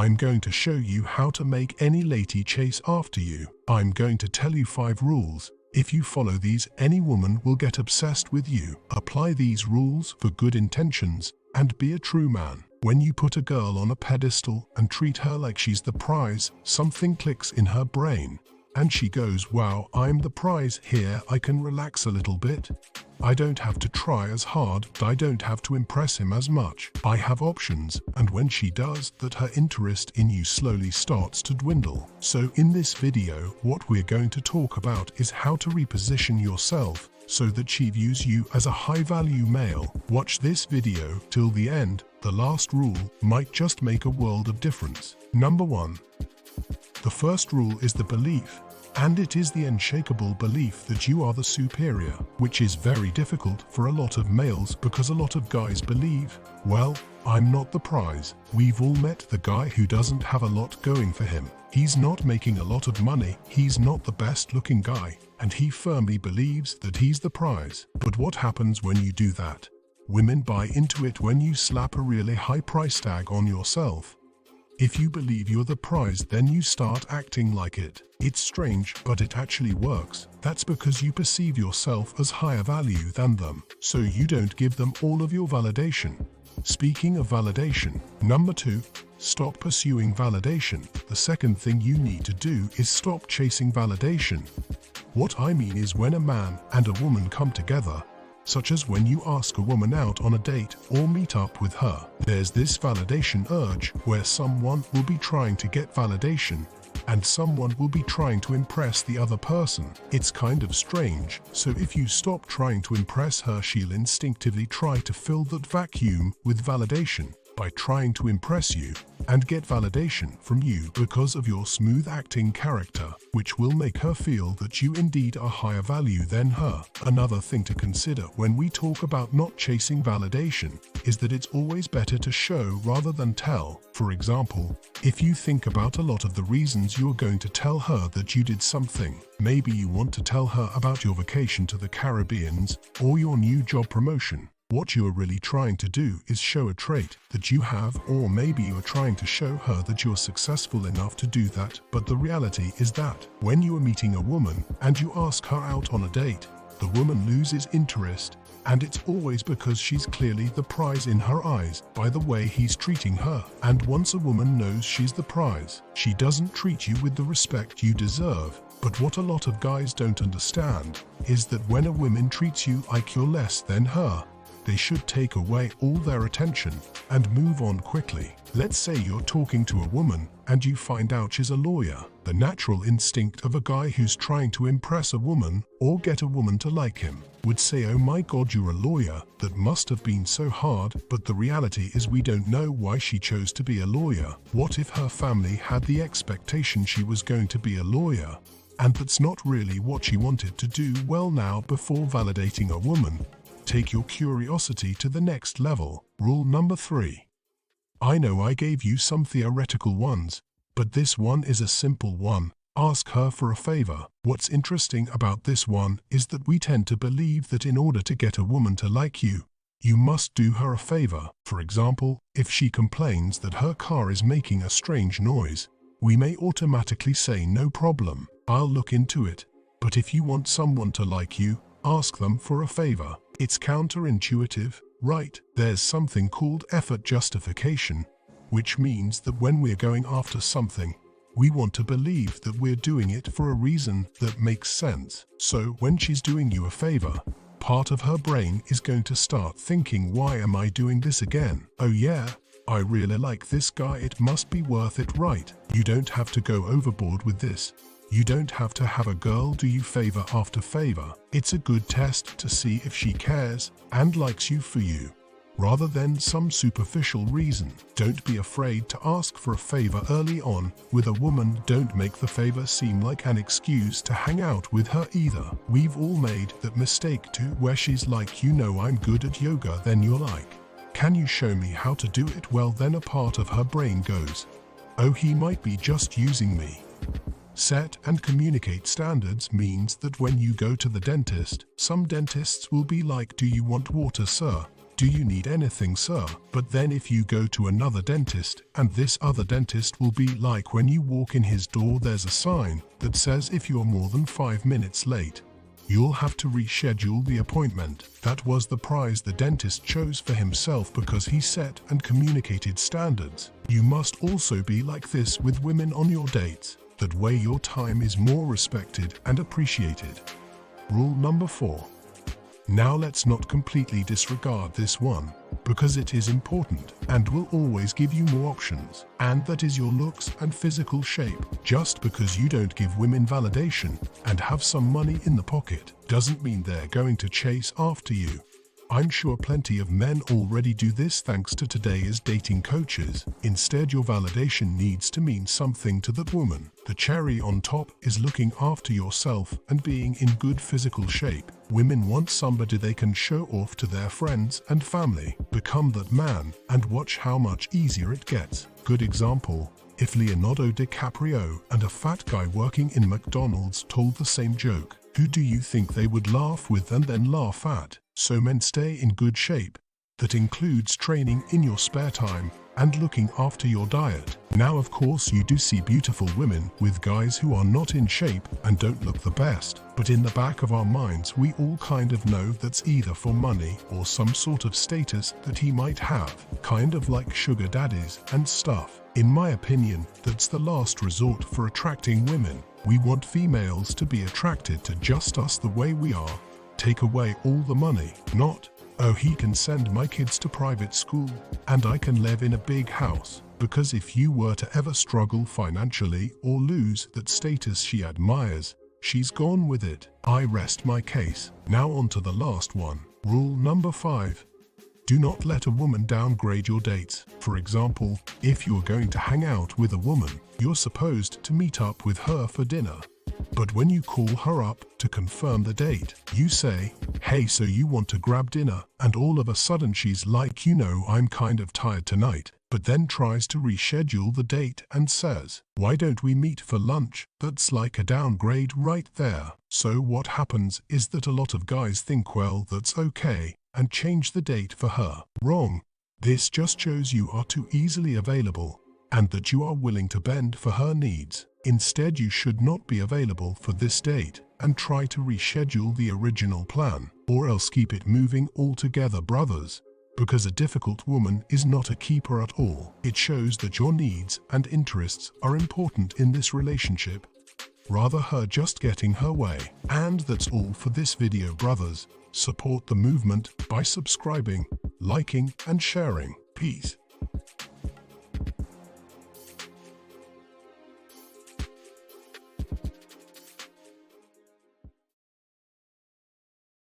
I'm going to show you how to make any lady chase after you. I'm going to tell you 5 rules. If you follow these, any woman will get obsessed with you. Apply these rules for good intentions and be a true man. When you put a girl on a pedestal and treat her like she's the prize, something clicks in her brain. And she goes, wow, I'm the prize here, I can relax a little bit. I don't have to try as hard, I don't have to impress him as much. I have options, and when she does that, her interest in you slowly starts to dwindle. So in this video, what we're going to talk about is how to reposition yourself so that she views you as a high-value male. Watch this video till the end. The last rule might just make a world of difference. Number 1. The first rule is the belief, and it is the unshakable belief that you are the superior, which is very difficult for a lot of males because a lot of guys believe, well, I'm not the prize. We've all met the guy who doesn't have a lot going for him. He's not making a lot of money, he's not the best looking guy, and he firmly believes that he's the prize. But what happens when you do that? Women buy into it when you slap a really high price tag on yourself. If you believe you're the prize, then you start acting like it. It's strange, but it actually works. That's because you perceive yourself as higher value than them, so you don't give them all of your validation. Speaking of validation, number 2, stop pursuing validation. The second thing you need to do is stop chasing validation. What I mean is when a man and a woman come together, such as when you ask a woman out on a date or meet up with her, there's this validation urge where someone will be trying to get validation and someone will be trying to impress the other person. It's kind of strange, so if you stop trying to impress her, she'll instinctively try to fill that vacuum with validation by trying to impress you and get validation from you because of your smooth acting character, which will make her feel that you indeed are higher value than her. Another thing to consider when we talk about not chasing validation is that it's always better to show rather than tell. For example, if you think about a lot of the reasons you're going to tell her that you did something, maybe you want to tell her about your vacation to the Caribbean or your new job promotion. What you are really trying to do is show a trait that you have, or maybe you are trying to show her that you are successful enough to do that. But the reality is that when you are meeting a woman and you ask her out on a date, the woman loses interest, and it's always because she's clearly the prize in her eyes by the way he's treating her. And once a woman knows she's the prize, she doesn't treat you with the respect you deserve. But what a lot of guys don't understand is that when a woman treats you like you're less than her, they should take away all their attention and move on quickly. Let's say you're talking to a woman and you find out she's a lawyer. The natural instinct of a guy who's trying to impress a woman or get a woman to like him would say, oh my God, you're a lawyer, that must have been so hard. But the reality is we don't know why she chose to be a lawyer. What if her family had the expectation she was going to be a lawyer? And that's not really what she wanted to do. Well, now, before validating a woman, take your curiosity to the next level. Rule number 3. I know I gave you some theoretical ones, but this one is a simple one. Ask her for a favor. What's interesting about this one is that we tend to believe that in order to get a woman to like you, you must do her a favor. For example, if she complains that her car is making a strange noise, we may automatically say, no problem, I'll look into it. But if you want someone to like you, ask them for a favor. It's counterintuitive, right? There's something called effort justification, which means that when we're going after something, we want to believe that we're doing it for a reason that makes sense. So when she's doing you a favor, part of her brain is going to start thinking, why am I doing this again? Oh yeah, I really like this guy, it must be worth it, right? You don't have to go overboard with this. You don't have to have a girl do you favor after favor. It's a good test to see if she cares and likes you for you, rather than some superficial reason. Don't be afraid to ask for a favor early on with a woman. Don't make the favor seem like an excuse to hang out with her either. We've all made that mistake too, where she's like, you know I'm good at yoga, then you're like, can you show me how to do it? Well, then a part of her brain goes, oh, he might be just using me. Set and communicate standards means that when you go to the dentist, some dentists will be like, do you want water, sir? "Do you need anything, sir?" But then if you go to another dentist, and this other dentist will be like when you walk in his door there's a sign that says if you're more than 5 minutes late, you'll have to reschedule the appointment. That was the prize the dentist chose for himself because he set and communicated standards. You must also be like this with women on your dates. That way your time is more respected and appreciated. Rule number 4. Now let's not completely disregard this one, because it is important and will always give you more options, and that is your looks and physical shape. Just because you don't give women validation and have some money in the pocket doesn't mean they're going to chase after you. I'm sure plenty of men already do this thanks to today's dating coaches. Instead, your validation needs to mean something to that woman. The cherry on top is looking after yourself and being in good physical shape. Women want somebody they can show off to their friends and family. Become that man and watch how much easier it gets. Good example. If Leonardo DiCaprio and a fat guy working in McDonald's told the same joke, who do you think they would laugh with and then laugh at? So men, stay in good shape. That includes training in your spare time and looking after your diet. Now of course you do see beautiful women with guys who are not in shape and don't look the best, but in the back of our minds we all kind of know that's either for money or some sort of status that he might have, kind of like sugar daddies and stuff. In my opinion, that's the last resort for attracting women. We want females to be attracted to just us the way we are. Take away all the money, not, "Oh, he can send my kids to private school and I can live in a big house." Because if you were to ever struggle financially or lose that status she admires, she's gone with it. I rest my case. Now on to the last one. Rule number 5. Do not let a woman downgrade your dates. For example, if you're going to hang out with a woman, you're supposed to meet up with her for dinner. But when you call her up to confirm the date, you say, "Hey, so you want to grab dinner?" And all of a sudden she's like, "I'm kind of tired tonight," but then tries to reschedule the date and says, "Why don't we meet for lunch?" That's like a downgrade right there. So what happens is that a lot of guys think, well, that's okay, and change the date for her. Wrong. This just shows you are too easily available, and that you are willing to bend for her needs. Instead, you should not be available for this date and try to reschedule the original plan, or else keep it moving altogether, brothers. Because a difficult woman is not a keeper at all. It shows that your needs and interests are important in this relationship, rather her just getting her way. And that's all for this video, brothers. Support the movement by subscribing, liking, and sharing. Peace.